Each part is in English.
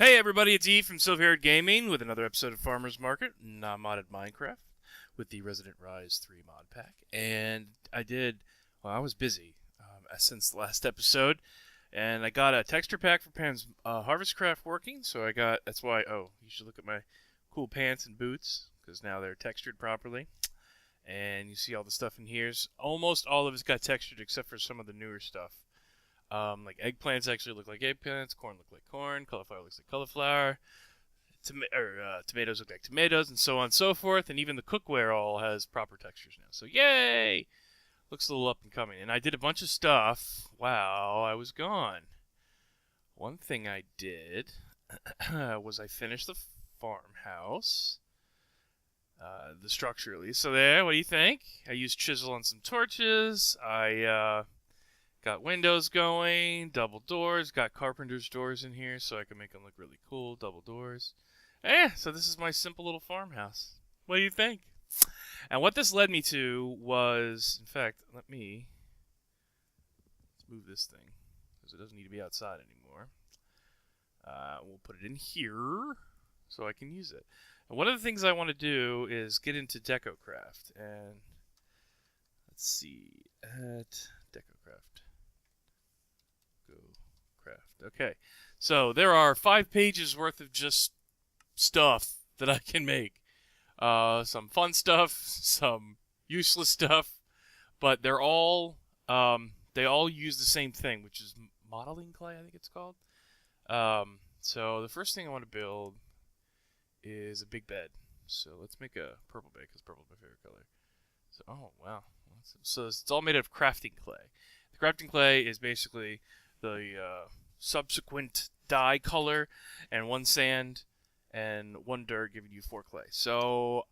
Hey everybody, it's E from Silverhairedgaming with another episode of Farmer's Market, non-modded Minecraft, with the Resonant Rise 3 mod pack. And I was busy since the last episode, and I got a texture pack for Pam's Harvestcraft working, so that's why, you should look at my cool pants and boots, because now they're textured properly. And you see all the stuff in here. Almost all of it's got textured except for some of the newer stuff. Like eggplants actually look like eggplants, corn look like corn, cauliflower looks like cauliflower, tomatoes look like tomatoes, and so on and so forth. And even the cookware all has proper textures now. So yay! Looks a little up and coming. And I did a bunch of stuff while I was gone. One thing I did was I finished the farmhouse. The structure at least. So there, what do you think? I used chisel on some torches. I got windows going, double doors, got carpenter's doors in here so I can make them look really cool, double doors. So this is my simple little farmhouse. What do you think? And what this led me to was, in fact, let's move this thing because it doesn't need to be outside anymore. We'll put it in here so I can use it. And one of the things I want to do is get into Decocraft. And let's see, at Decocraft. Okay, so there are 5 pages worth of just stuff that I can make. Some fun stuff, some useless stuff, but they all use the same thing, which is modeling clay, I think it's called. So the first thing I want to build is a big bed. So let's make a purple bed, because purple is my favorite color. So, oh wow, so it's all made of crafting clay. The crafting clay is basically the subsequent dye color, and 1 sand and 1 dirt giving you 4 clay. So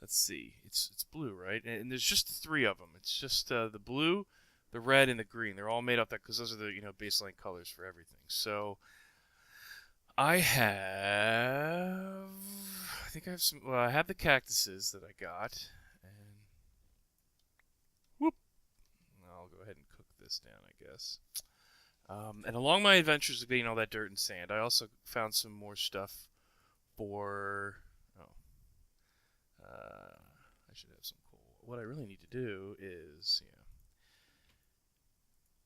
let's see, it's blue, right? And there's just the 3 of them. It's just the blue, the red, and the green. They're all made up that because those are the baseline colors for everything. So I think I have some. Well, I have the cactuses that I got, and whoop. I'll go ahead and cook this down, I guess. And along my adventures of getting all that dirt and sand, I also found some more stuff for. I should have some coal. What I really need to do is,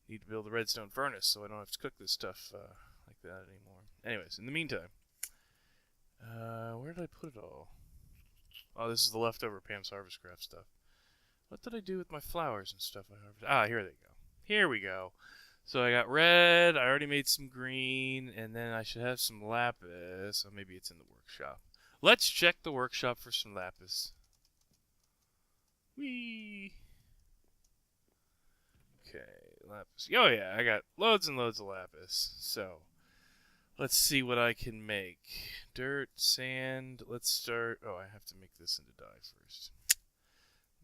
need to build a redstone furnace so I don't have to cook this stuff like that anymore. Anyways, in the meantime, where did I put it all? Oh, this is the leftover Pam's Harvestcraft stuff. What did I do with my flowers and stuff I harvested? Ah, here they go. Here we go. So I got red, I already made some green, and then I should have some lapis. So maybe it's in the workshop. Let's check the workshop for some lapis. Whee! Okay, lapis. Oh yeah, I got loads and loads of lapis. So, let's see what I can make. Dirt, sand, let's start. Oh, I have to make this into dye first.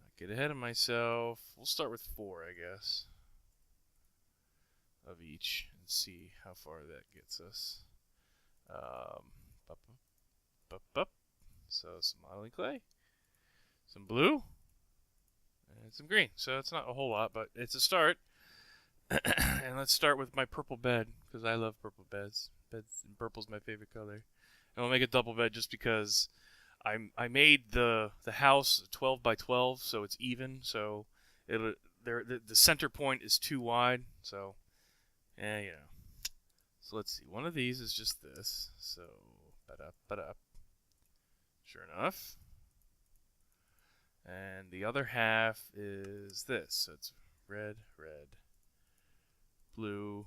Not get ahead of myself. We'll start with 4, I guess, of each and see how far that gets us. So some modeling clay, some blue, and some green. So it's not a whole lot, but it's a start. And let's start with my purple bed, because I love purple beds. And purple's my favorite color. And we'll make a double bed just because I made the house 12 by 12, so it's even. So the center point is too wide. So So let's see. One of these is just this. So ba-da. Sure enough. And the other half is this. So it's red, blue,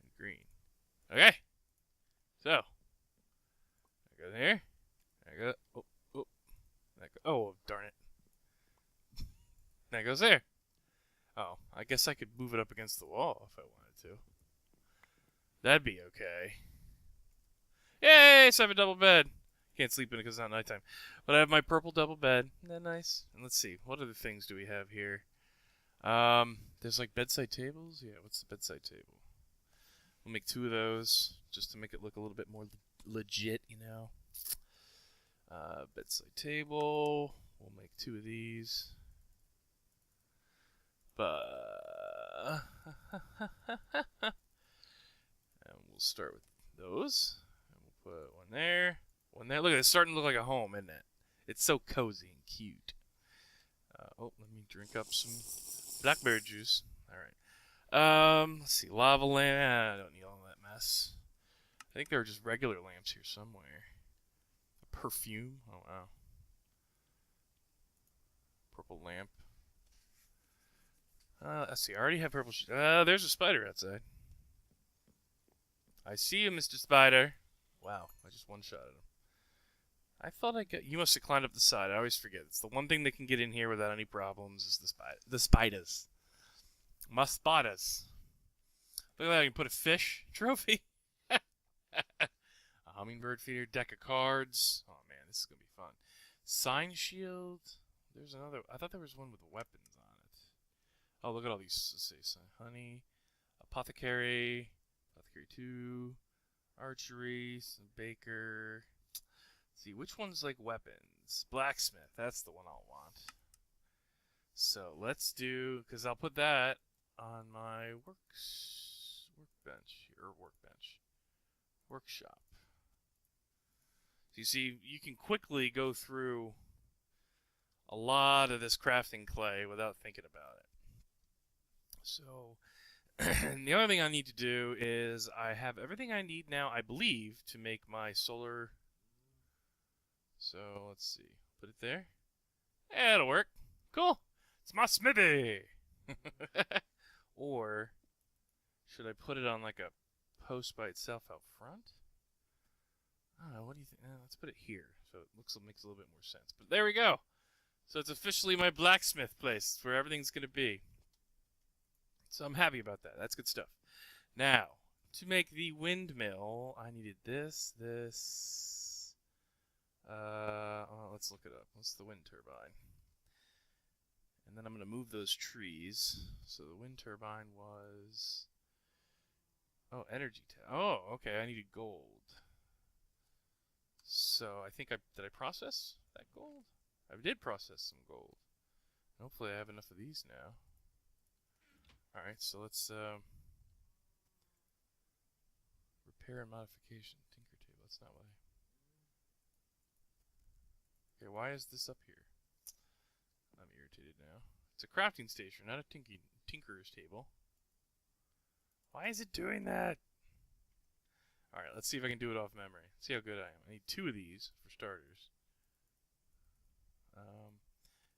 and green. Okay. So I go there. I go. Oh, darn it. That goes there. Oh, I guess I could move it up against the wall if I wanted to. That'd be okay. Yay! So I have a double bed. Can't sleep in it because it's not nighttime. But I have my purple double bed. Isn't that nice? And let's see. What other things do we have here? There's like bedside tables. Yeah, what's the bedside table? We'll make 2 of those just to make it look a little bit more legit, Bedside table. We'll make 2 of these. And we'll we'll start with those. And we'll put one there. One there. Look at it. It's starting to look like a home, isn't it? It's so cozy and cute. Oh, let me drink up some blackberry juice. Alright. Let's see. Lava lamp. I don't need all that mess. I think there are just regular lamps here somewhere. A perfume. Oh, wow. Purple lamp. Let's see. I already have purple. There's a spider outside. I see you, Mr. Spider. Wow. I just one-shot at him. I thought I got. You must have climbed up the side. I always forget. It's the one thing that can get in here without any problems is the spiders. My spiders. Look at that. I can put a fish trophy. A hummingbird feeder, deck of cards. Oh man, this is gonna be fun. Sign shield. There's another. I thought there was one with weapons on it. Oh, look at all these. Let's see. Honey, apothecary, apothecary 2, archery, some baker. Let's see, which one's like weapons? Blacksmith. That's the one I'll want. So let's do, because I'll put that on my workshop. So you see, you can quickly go through a lot of this crafting clay without thinking about it. So the other thing I need to do is I have everything I need now, I believe, to make my solar. So let's see, put it there. Yeah, it'll work. Cool. It's my smithy. Or should I put it on like a post by itself out front? I don't know. What do you think? Let's put it here, so it makes a little bit more sense. But there we go. So it's officially my blacksmith place. It's where everything's gonna be. So I'm happy about that. That's good stuff. Now, to make the windmill, I needed this. Let's look it up. What's the wind turbine? And then I'm going to move those trees. So the wind turbine was... Oh, energy. Oh, okay. I needed gold. So I think did I process that gold? I did process some gold. Hopefully I have enough of these now. Alright, so let's... repair and modification. Tinker table. That's not what I... Okay, why is this up here? I'm irritated now. It's a crafting station, not a tinkerer's table. Why is it doing that? Alright, let's see if I can do it off memory. See how good I am. I need 2 of these, for starters.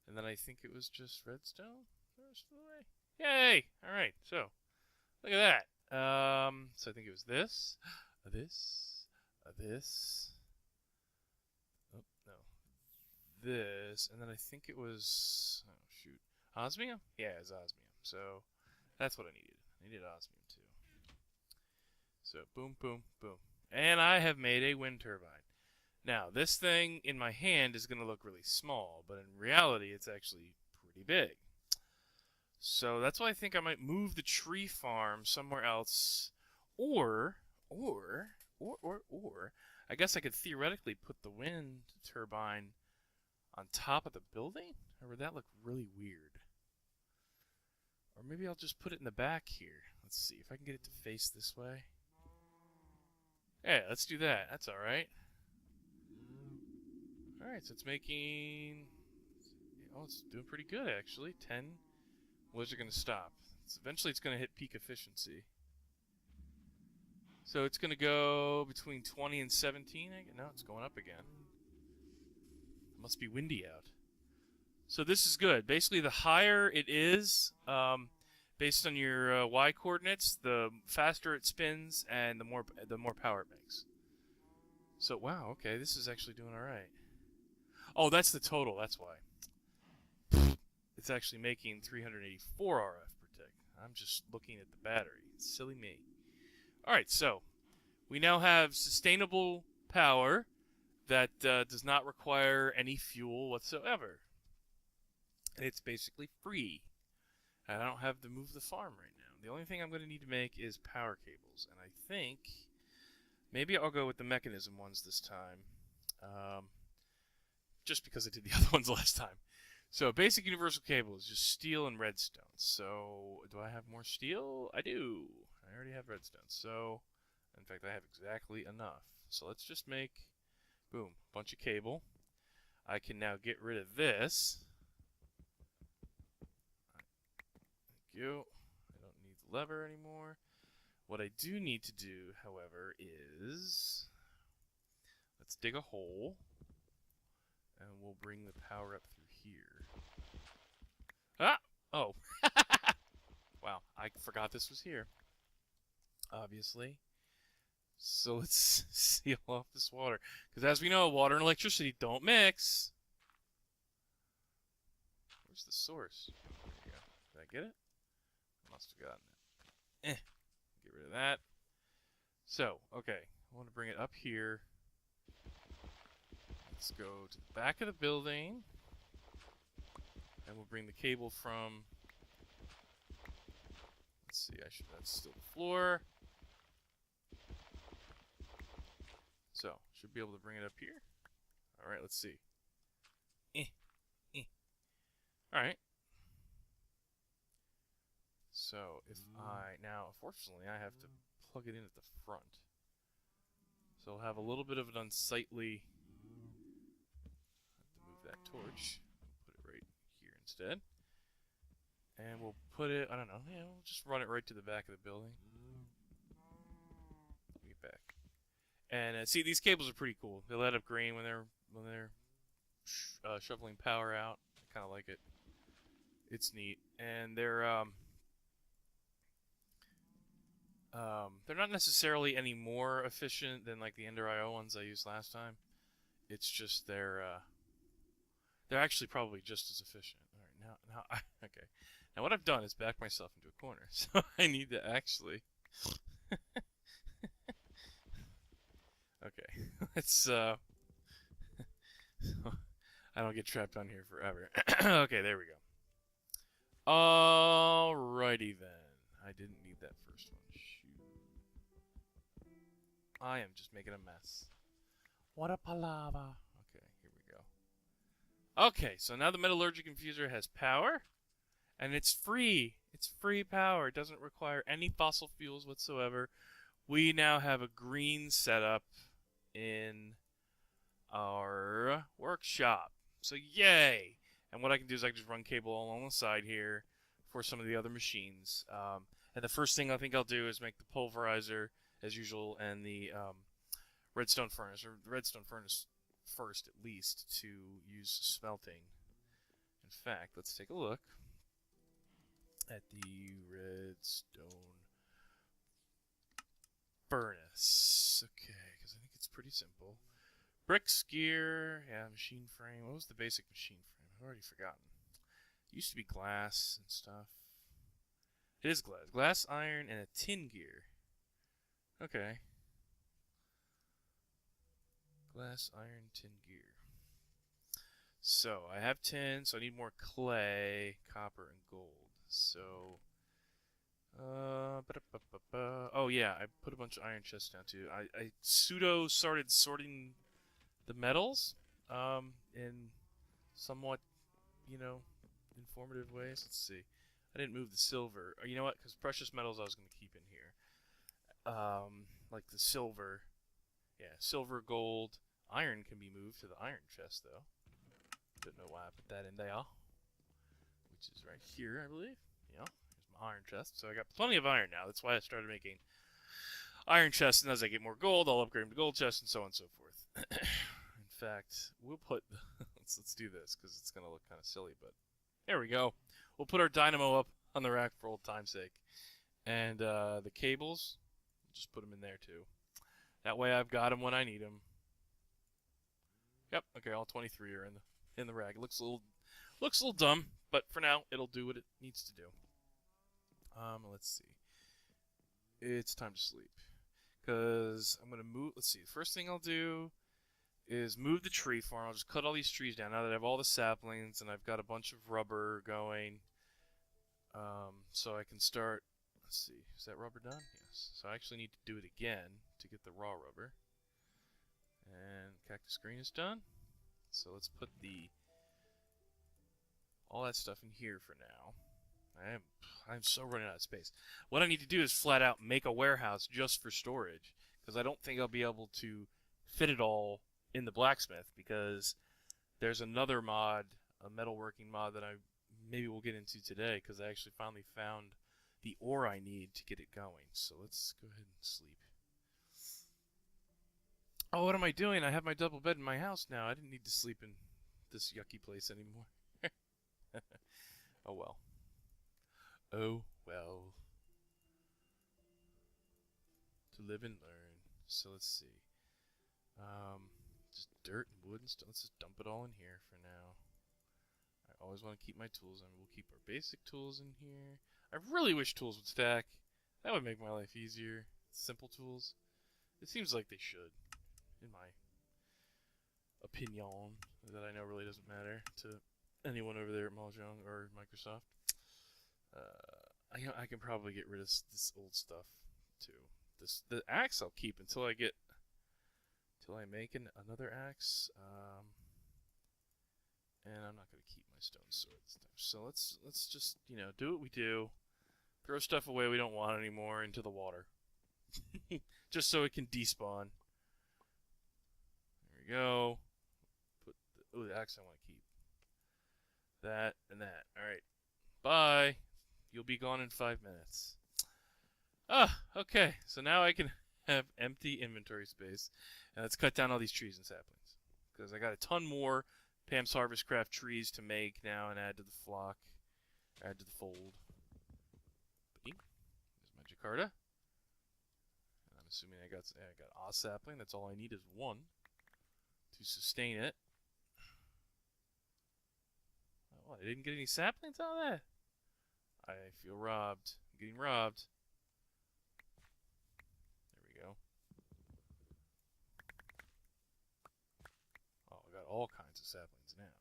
And then I think it was just redstone the rest of the way. Yay! Alright, so, look at that. So I think it was this, this. Oh, no. This, and then I think it was, oh shoot, osmium? Yeah, it's osmium. So that's what I needed. I needed osmium too. So boom, boom, boom. And I have made a wind turbine. Now, this thing in my hand is going to look really small, but in reality it's actually pretty big. So that's why I think I might move the tree farm somewhere else, or I guess I could theoretically put the wind turbine on top of the building? Or would that look really weird? Or maybe I'll just put it in the back here. Let's see if I can get it to face this way. Yeah, let's do that. That's alright. Alright, so it's making... Oh, it's doing pretty good, actually. 10. Where's it going to stop? Eventually it's going to hit peak efficiency. So it's going to go between 20 and 17. No, it's going up again. It must be windy out. So this is good. Basically, the higher it is, based on your Y coordinates, the faster it spins and the more power it makes. So wow, okay, this is actually doing all right. Oh, that's the total. That's why. It's actually making 384 RF per tick. I'm just looking at the battery. Silly me. All right, so we now have sustainable power that does not require any fuel whatsoever. And it's basically free. I don't have to move the farm right now. The only thing I'm going to need to make is power cables. And I think maybe I'll go with the mechanism ones this time. Just because I did the other ones last time. So basic universal cable is just steel and redstone. So do I have more steel? I do. I already have redstone. So In fact, I have exactly enough. So let's just make, boom, a bunch of cable. I can now get rid of this. Thank you. I don't need the lever anymore. What I do need to do, however, is let's dig a hole, and we'll bring the power up through here. Ah! Oh. Wow, I forgot this was here. Obviously. So let's seal off this water. Because as we know, water and electricity don't mix. Where's the source? There you go. Did I get it? I must have gotten it. Get rid of that. So, okay. I want to bring it up here. Let's go to the back of the building. And we'll bring the cable from... Let's see, that's still the floor. So, should be able to bring it up here. Alright, let's see. Alright. So, if now, unfortunately, I have to plug it in at the front. So I'll have a little bit of an unsightly... have to move that torch. Put it right here instead. And we'll put it, I don't know, yeah, we'll just run it right to the back of the building. Let me get back. And see, these cables are pretty cool. They light up green when they're shoveling power out. I kind of like it. It's neat, and they're not necessarily any more efficient than like the Ender IO ones I used last time. It's just they're actually probably just as efficient. All right, now okay. Now what I've done is back myself into a corner, so I need to actually. Okay, let's so I don't get trapped on here forever. Okay, there we go. Alrighty then. I didn't need that first one. Shoot. I am just making a mess. What a palava. Okay, here we go. Okay, so now the metallurgic infuser has power, and it's free. It's free power. It doesn't require any fossil fuels whatsoever. We now have a green setup in our workshop. So yay! And what I can do is I can just run cable all along the side here for some of the other machines. And the first thing I think I'll do is make the pulverizer as usual and the redstone furnace, or the redstone furnace first at least, to use smelting. In fact, let's take a look at the redstone furnace. Okay, because I think it's pretty simple. Bricks, gear, yeah, machine frame. What was the basic machine frame? I've already forgotten. It used to be glass and stuff. It is glass. Glass, iron, and a tin gear. Okay. Glass, iron, tin gear. So, I have tin, so I need more clay, copper, and gold. So, oh yeah, I put a bunch of iron chests down too. I pseudo started sorting the metals in somewhat, informative ways. Let's see. I didn't move the silver. Or you know what? Because precious metals I was going to keep in here. Like the silver. Yeah, silver, gold. Iron can be moved to the iron chest, though. Don't know why I put that in there. Which is right here, I believe. Yeah, here's my iron chest. So I got plenty of iron now. That's why I started making iron chests. And as I get more gold, I'll upgrade them to gold chests and so on and so forth. In fact, we'll put... let's do this, because it's going to look kind of silly, but... There we go. We'll put our dynamo up on the rack for old time's sake. And the cables, just put them in there too. That way I've got them when I need them. Yep, okay, all 23 are in the rack. It looks a little dumb, but for now it'll do what it needs to do. Let's see. It's time to sleep. Because I'm going to move, let's see, the first thing I'll do is move the tree farm. I'll just cut all these trees down now that I have all the saplings and I've got a bunch of rubber going. So I can start, let's see, is that rubber done? Yes. So I actually need to do it again to get the raw rubber. And cactus green is done. So let's put all that stuff in here for now. I'm so running out of space. What I need to do is flat out make a warehouse just for storage, because I don't think I'll be able to fit it all in the blacksmith, because there's another mod, a metalworking mod that I maybe we'll get into today, because I actually finally found the ore I need to get it going. So let's go ahead and sleep. Oh, what am I doing? I have my double bed in my house now. I didn't need to sleep in this yucky place anymore. Oh well. Oh well. To live and learn. So let's see. Just dirt and wood and stuff. Let's just dump it all in here for now. I always want to keep my tools, and we'll keep our basic tools in here. I really wish tools would stack. That would make my life easier. Simple tools. It seems like they should, in my opinion, that I know really doesn't matter to anyone over there at Mahjong or Microsoft. I can probably get rid of this old stuff too. The axe I'll keep until I make another axe. And I'm not gonna keep my stone sword stuff. So let's just do what we do. Throw stuff away we don't want anymore into the water, just so it can despawn. There we go. The axe I want to keep. That and that. All right. Bye. You'll be gone in 5 minutes. Okay. So now I can have empty inventory space. And let's cut down all these trees and saplings, because I got a ton more Pam's Harvest Craft trees to make now and add to the flock. Add to the fold. There's my Jakarta. And I'm assuming I got a sapling. That's all I need is one to sustain it. Oh, I didn't get any saplings out of that. I feel robbed. I'm getting robbed. There we go. Oh, I got all kinds of saplings now.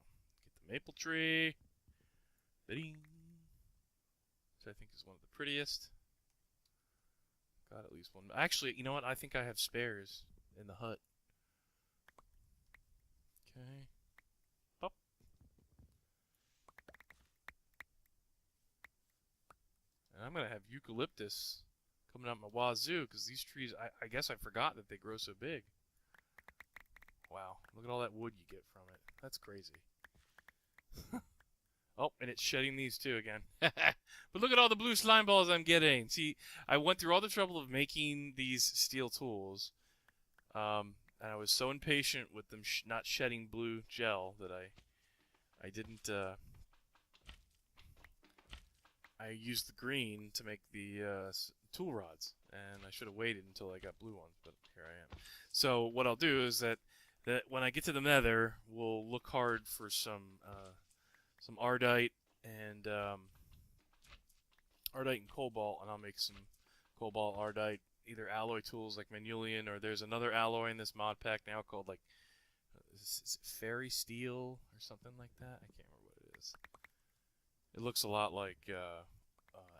Get the maple tree. Which I think is one of the prettiest. Got at least one. Actually, you know what? I think I have spares in the hut. Okay. Pop. And I'm going to have eucalyptus coming out my wazoo, because these trees, I guess I forgot that they grow so big. Wow. Look at all that wood you get from it. That's crazy. Oh, and it's shedding these too again. But look at all the blue slime balls I'm getting. See, I went through all the trouble of making these steel tools. And I was so impatient with them not shedding blue gel that I didn't... I used the green to make the tool rods. And I should have waited until I got blue ones, but here I am. So what I'll do is that when I get to the nether, we'll look hard for some ardite and cobalt, and I'll make some cobalt ardite, either alloy tools like Manulian, or there's another alloy in this mod pack now called like is it fairy steel or something like that. I can't remember what it is. It looks a lot like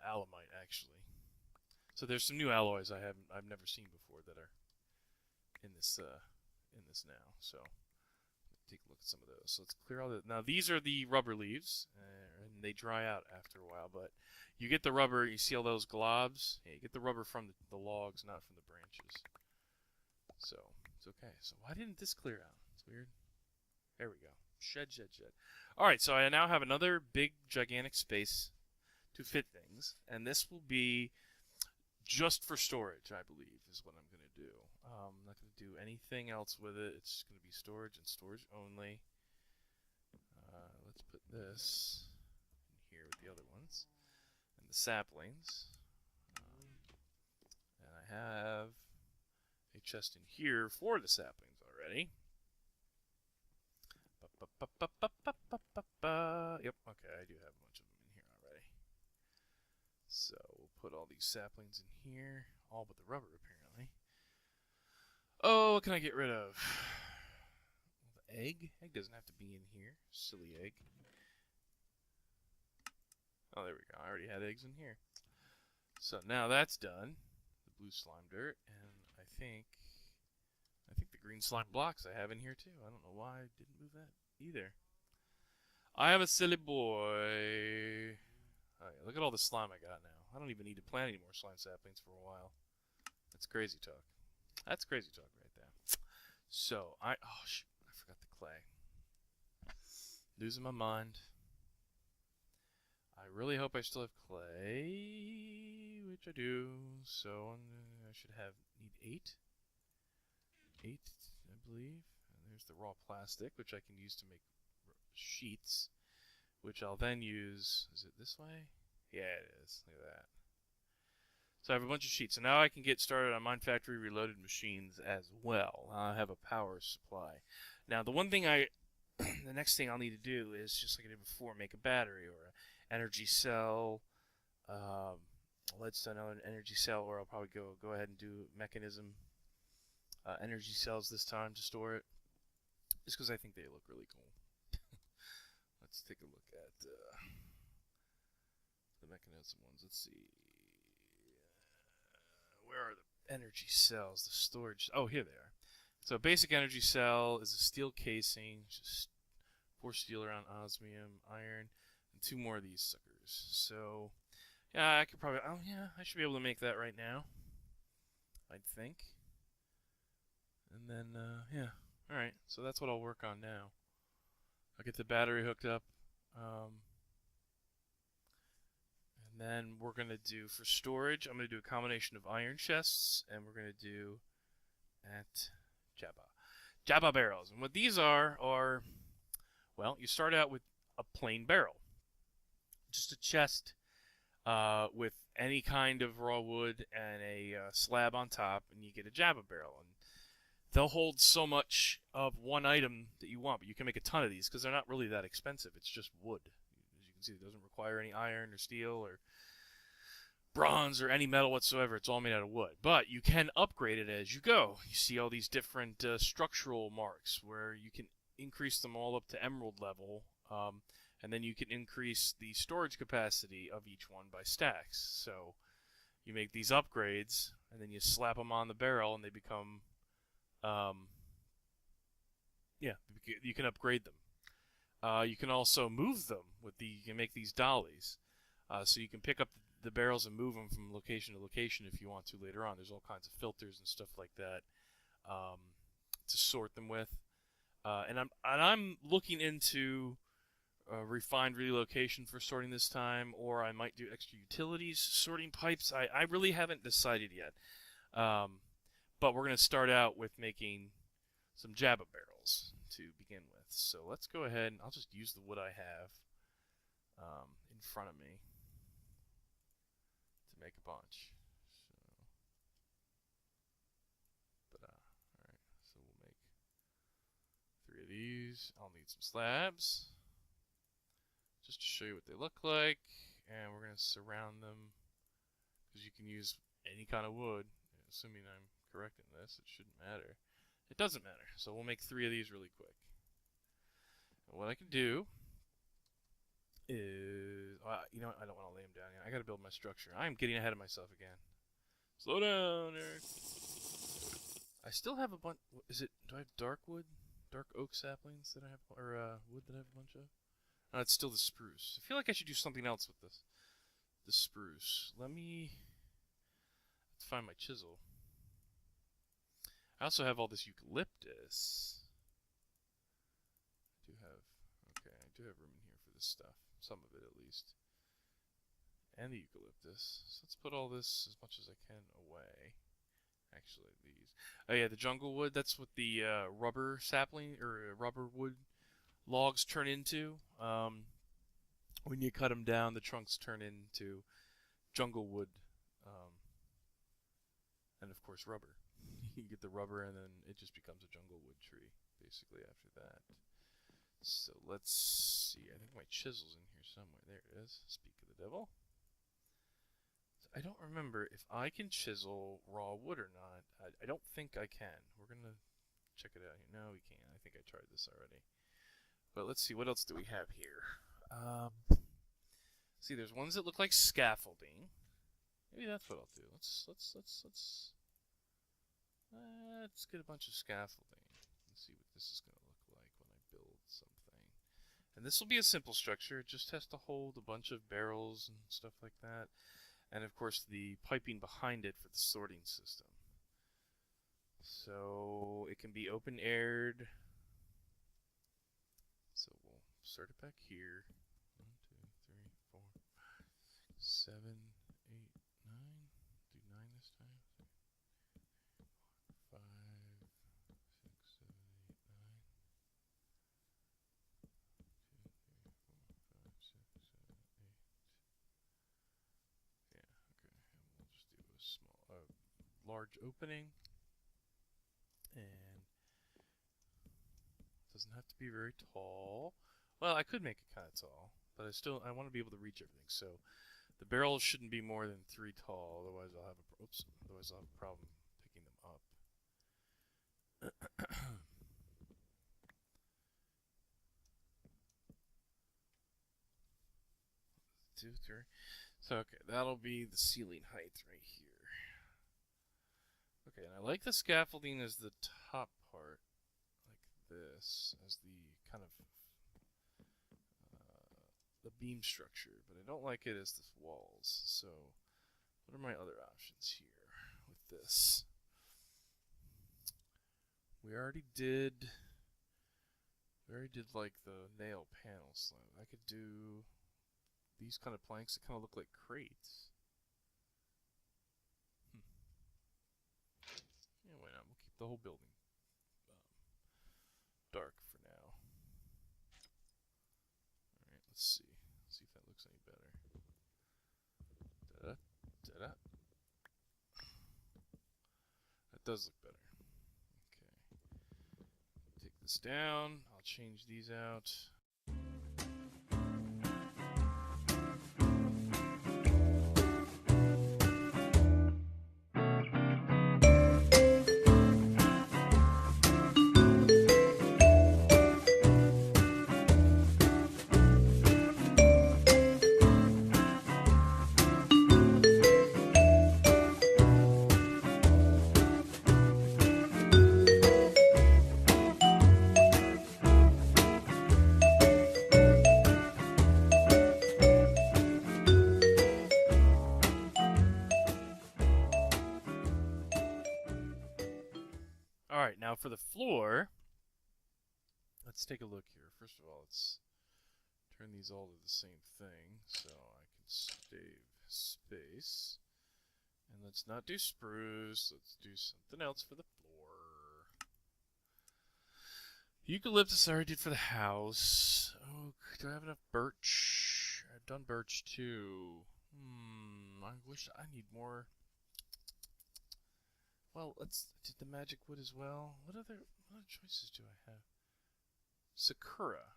alamite actually. So there's some new alloys I've never seen before that are in this now. So take a look at some of those. So let's clear all the... Now, these are the rubber leaves, and they dry out after a while, but you get the rubber, you see all those globs? Yeah, you get the rubber from the logs, not from the branches. So, it's okay. So, why didn't this clear out? It's weird. There we go. Shed. Alright, so I now have another big, gigantic space to fit things, and this will be just for storage, I believe, is what I'm going to do. I'm not going to do anything else with it. It's going to be storage and storage only. Let's put this in here with the other ones. And the saplings. And I have a chest in here for the saplings already. Yep, okay, I do have a bunch of them in here already. So we'll put all these saplings in here. All but the rubber, apparently. Oh, what can I get rid of? The egg? Egg doesn't have to be in here. Silly egg. Oh, there we go. I already had eggs in here. So now that's done. The blue slime dirt, and I think the green slime blocks I have in here too. I don't know why I didn't move that either. I am a silly boy. Oh look at all the slime I got now. I don't even need to plant any more slime saplings for a while. That's crazy talk. That's crazy talk right there. So, oh shoot, I forgot the clay. Losing my mind. I really hope I still have clay, which I do. So I should need 8. 8, I believe. And there's the raw plastic, which I can use to make sheets, which I'll then use. Is it this way? Yeah, it is. Look at that. So I have a bunch of sheets. So now I can get started on Mine Factory Reloaded machines as well. I have a power supply. Now, the one thing the next thing I'll need to do is, just like I did before, make a battery or an energy cell, Redstone energy cell, or I'll probably go ahead and do mechanism energy cells this time to store it, just because I think they look really cool. Let's take a look at the mechanism ones. Let's see. Where are the energy cells? The storage. Oh, here they are. So, basic energy cell is a steel casing, just 4 steel around osmium, iron, and 2 more of these suckers. So, yeah, I could probably. Oh, yeah, I should be able to make that right now. I'd think. And then, yeah. Alright, so that's what I'll work on now. I'll get the battery hooked up. And then we're going to do, for storage, I'm going to do a combination of iron chests, and we're going to do at Jabba barrels. And what these are, well, you start out with a plain barrel. Just a chest with any kind of raw wood and a slab on top, and you get a Jabba barrel. And they'll hold so much of one item that you want, but you can make a ton of these because they're not really that expensive. It's just wood. As you can see, it doesn't require any iron or steel or bronze or any metal whatsoever. It's all made out of wood. But you can upgrade it as you go. You see all these different structural marks where you can increase them all up to emerald level, and then you can increase the storage capacity of each one by stacks. So you make these upgrades, and then you slap them on the barrel, and they become, yeah, you can upgrade them. You can also move them you can make these dollies. So you can pick up the barrels and move them from location to location if you want to later on. There's all kinds of filters and stuff like that to sort them with. And I'm looking into refined relocation for sorting this time, or I might do extra utilities sorting pipes. I really haven't decided yet. But we're going to start out with making some Jabba barrels to begin with. So let's go ahead and I'll just use the wood I have in front of me to make a bunch. Alright, so we'll make 3 of these. I'll need some slabs just to show you what they look like, and we're going to surround them because you can use any kind of wood. Assuming I'm correct in this, it shouldn't matter. It doesn't matter, so we'll make 3 of these really quick. And what I can do is, you know what, I don't want to lay them down yet. I got to build my structure. I'm getting ahead of myself again. Slow down, Eric. I still have a bunch. Do I have dark wood? Dark oak saplings that I have, or wood that I have a bunch of? No, it's still the spruce. I feel like I should do something else with this. The spruce. Let me find my chisel. I also have all this eucalyptus. I do have room in here for this stuff. Some of it, at least. And the eucalyptus. So let's put all this, as much as I can, away. Actually, these. Oh yeah, the jungle wood, that's what the rubber sapling, or rubber wood logs turn into. When you cut them down, the trunks turn into jungle wood. And of course, rubber. You get the rubber, and then it just becomes a jungle wood tree, basically, after that. So let's see. I think my chisel's in here somewhere. There it is. Speak of the devil. So I don't remember if I can chisel raw wood or not. I don't think I can. We're going to check it out here. No, we can't. I think I tried this already. But let's see. What else do we have here? See, there's ones that look like scaffolding. Maybe that's what I'll do. Let's get a bunch of scaffolding and see what this is going to look like when I build something. And And this will be a simple structure. It just has to hold a bunch of barrels and stuff like that. And of course the piping behind it for the sorting system. So it can be open-aired. So we'll start it back here. 1, 2, 3, 4, 7, 8, 9. Do 9 this time. 5, 6, 7, 8, 9. 2, 3, 4, 5, 6, 7, 8. Yeah, okay. And we'll just do a small, large opening. And it doesn't have to be very tall. Well, I could make it kind of tall, but I want to be able to reach everything. So the barrels shouldn't be more than 3 tall. Otherwise, I'll have a problem picking them up. 2, 3. So okay, that'll be the ceiling height right here. Okay, and I like the scaffolding as the top part, like this, as the kind of the beam structure, but I don't like it as the walls. So what are my other options here with this? We already did like the nail panel slab. I could do these kind of planks that kind of look like crates. Yeah, why not? We'll keep the whole building dark for now. Alright, let's see. Let's see if that looks any better. Da-da, da-da. That does look better. Okay. Take this down. I'll change these out. Alright, now for the floor, let's take a look here. First of all, let's turn these all to the same thing so I can save space. And let's not do spruce, let's do something else for the floor. Eucalyptus I already did for the house. Oh, do I have enough birch? I've done birch too. I wish I need more. Well, let's do the magic wood as well. What other choices do I have? Sakura.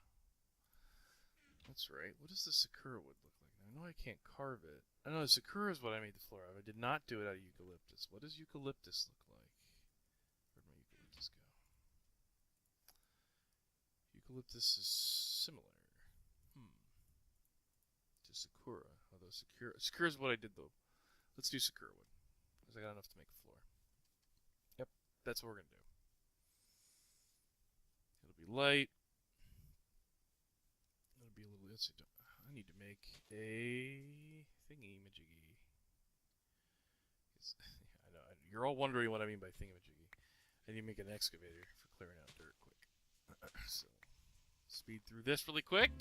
That's right. What does the Sakura wood look like? I know I can't carve it. I know the Sakura is what I made the floor of. I did not do it out of eucalyptus. What does eucalyptus look like? Where'd my eucalyptus go? Eucalyptus is similar. To Sakura. Although Sakura is what I did though. Let's do Sakura wood. Because I got enough to make a floor. Yep, that's what we're going to do. It'll be light. It'll be a little... Let's see, I need to make a thingy-majiggy. I know, you're all wondering what I mean by thingy-majiggy. I need to make an excavator for clearing out dirt quick. So, speed through this really quick.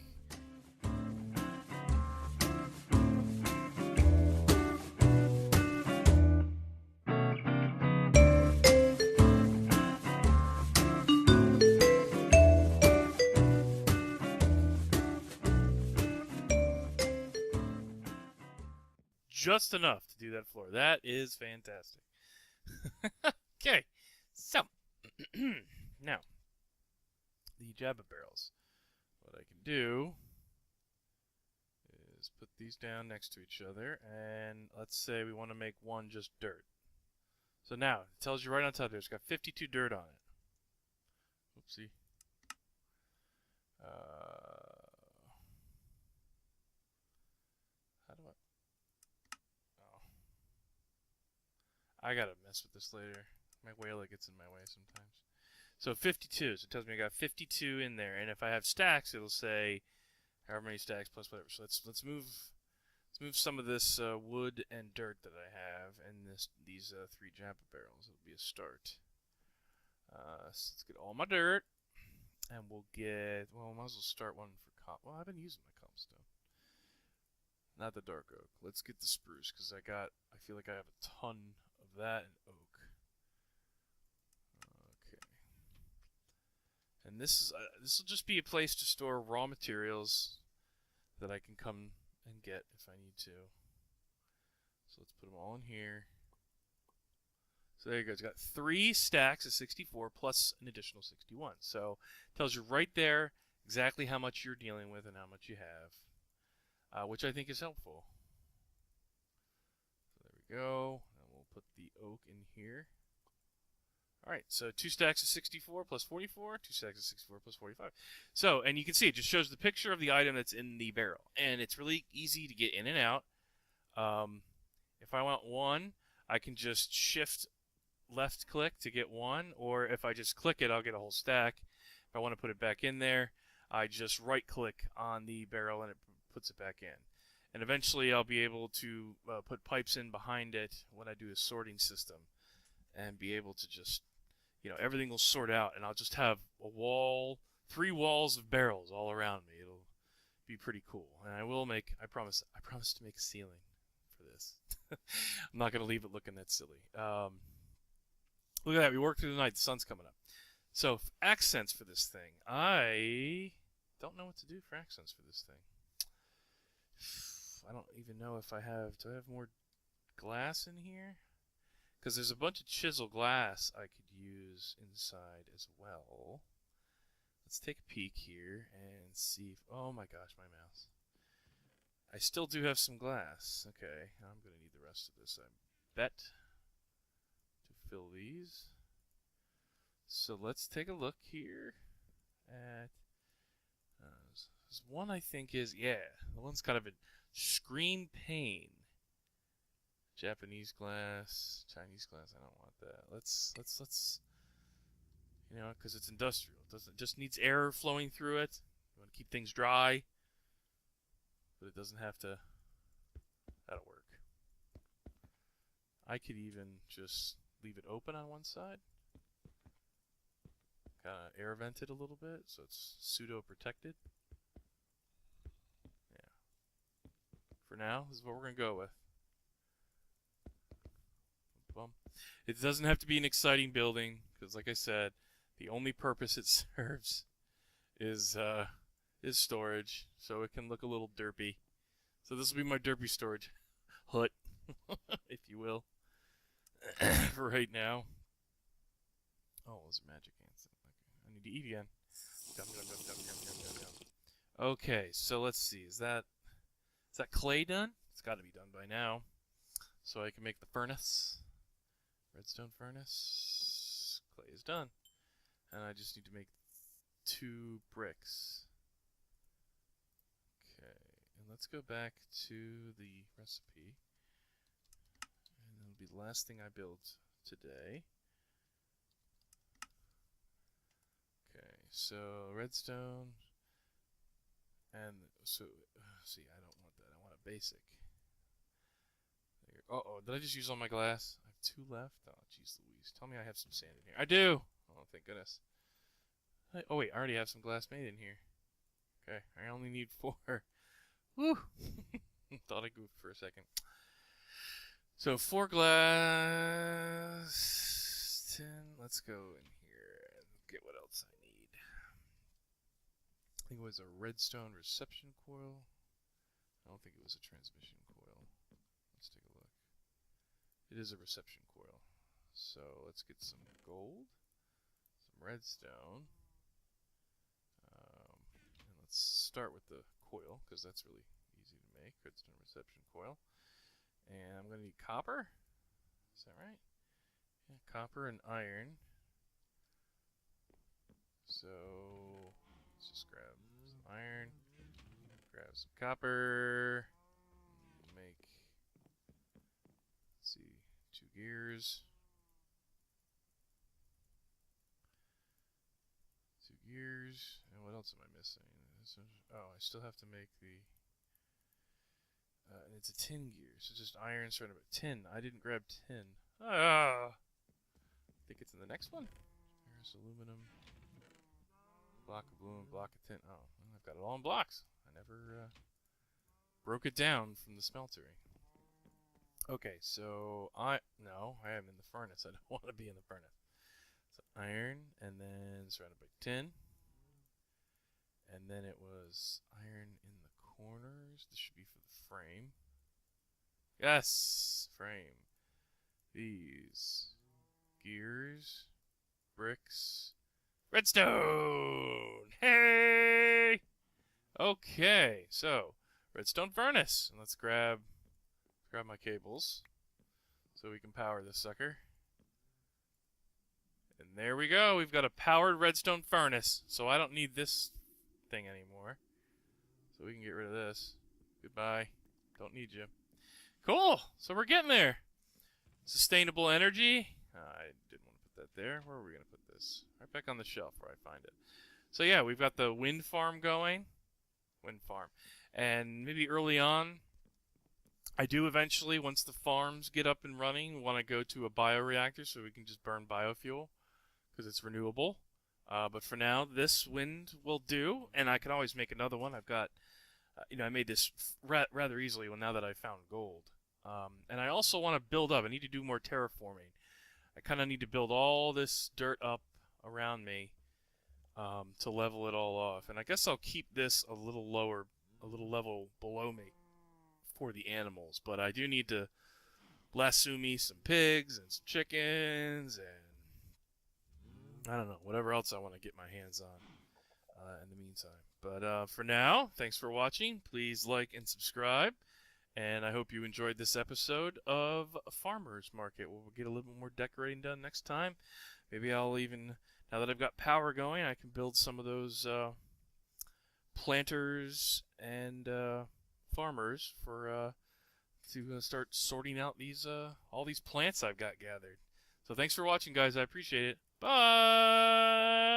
Just enough to do that floor. That is fantastic. Okay, so now the Jabba barrels. What I can do is put these down next to each other, and let's say we want to make one just dirt. So now it tells you right on top there, it's got 52 dirt on it. Oopsie. How do I? I gotta mess with this later. My whaler gets in my way sometimes. So 52. So it tells me I got 52 in there, and if I have stacks, it'll say however many stacks plus whatever. So let's move some of this wood and dirt that I have, and these 3 Japa barrels. It'll be a start. So let's get all my dirt, and we'll get. Well, might as well start one for cop. Well, I've been using my cobblestone, not the dark oak. Let's get the spruce because I feel like I have a ton of that and oak. And this will just be a place to store raw materials that I can come and get if I need to. So let's put them all in here. So there you go. It's got 3 stacks of 64 plus an additional 61. So it tells you right there exactly how much you're dealing with and how much you have, which I think is helpful. So there we go. And we'll put the oak in here. Alright, so 2 stacks of 64 plus 44, 2 stacks of 64 plus 45. So, and you can see it just shows the picture of the item that's in the barrel. And it's really easy to get in and out. If I want 1, I can just shift left click to get 1, or if I just click it, I'll get a whole stack. If I want to put it back in there, I just right click on the barrel and it puts it back in. And eventually I'll be able to put pipes in behind it when I do a sorting system and be able to just, everything will sort out, and I'll just have a wall, 3 walls of barrels all around me. It'll be pretty cool. And I promise to make a ceiling for this. I'm not going to leave it looking that silly. Look at that. We worked through the night. The sun's coming up. So, accents for this thing. I don't know what to do for accents for this thing. I don't even know if do I have more glass in here? Because there's a bunch of chisel glass I could use inside as well. Let's take a peek here and see if... Oh my gosh, my mouse. I still do have some glass. Okay, I'm going to need the rest of this, I bet, to fill these. So let's take a look here at... this one I think is... Yeah, the one's kind of a screen pane. Japanese glass, Chinese glass. I don't want that. Let's because it's industrial. It just needs air flowing through it. You want to keep things dry, but it doesn't have to. That'll work. I could even just leave it open on one side, kind of air vent it a little bit, so it's pseudo protected. Yeah. For now, this is what we're gonna go with. It doesn't have to be an exciting building, because like I said, the only purpose it serves is storage, so it can look a little derpy. So this will be my derpy storage hut, if you will, for right now. Oh, those are magic ants. Okay, I need to eat again. Yum, yum, yum, yum, yum, yum, yum, yum. Okay, so let's see. Is that clay done? It's got to be done by now, so I can make the furnace. Redstone furnace. Clay is done. And I just need to make 2 bricks. Okay, and let's go back to the recipe. And it'll be the last thing I build today. Okay, so redstone. And so, see, I don't want that. I want a basic. Uh-oh, did I just use all my glass? I have 2 left? Oh, jeez Louise. Tell me I have some sand in here. I do! Oh, thank goodness. Oh, wait, I already have some glass made in here. Okay, I only need 4. Woo! Thought I goofed for a second. So, 4 glass... 10. Let's go in here and get what else I need. I think it was a redstone reception coil. I don't think it was a transmission coil. Let's take a look. It is a reception coil. So let's get some gold, some redstone, and let's start with the coil because that's really easy to make. Redstone reception coil. And I'm going to need copper. Is that right? Yeah, copper and iron. So let's just grab some iron, grab some copper, make, let's see, 2 gears. gears. And what else am I missing? Oh, I still have to make the... and it's a tin gear, so just iron, starting about tin. I didn't grab tin. Ah! I think it's in the next one. There's aluminum. Block of aluminum, block of tin. Oh, well, I've got it all in blocks. I never broke it down from the smeltery. Okay, so no, I am in the furnace. I don't want to be in the furnace. So iron, and then surrounded by tin. And then it was iron in the corners. This should be for the frame. Yes, frame. These gears, bricks, redstone. Hey. Okay, so redstone furnace. And let's grab my cables so we can power this sucker. And there we go. We've got a powered redstone furnace. So I don't need this thing anymore. So we can get rid of this. Goodbye. Don't need you. Cool. So we're getting there. Sustainable energy. I didn't want to put that there. Where are we going to put this? Right back on the shelf where I find it. So yeah, we've got the wind farm going. Wind farm. And maybe early on, I do eventually, once the farms get up and running, want to go to a bioreactor so we can just burn biofuel because it's renewable. But for now, this wind will do, and I can always make another one. I've got, I made this rather easily now that I found gold. And I also want to build up. I need to do more terraforming. I kind of need to build all this dirt up around me to level it all off. And I guess I'll keep this a little lower, a little level below me for the animals. But I do need to lasso me some pigs and some chickens and I don't know, whatever else I want to get my hands on in the meantime. But for now, thanks for watching. Please like and subscribe. And I hope you enjoyed this episode of Farmer's Market. We'll get a little bit more decorating done next time. Maybe I'll even, now that I've got power going, I can build some of those planters and farmers for to start sorting out these all these plants I've got gathered. So thanks for watching, guys. I appreciate it. Bye!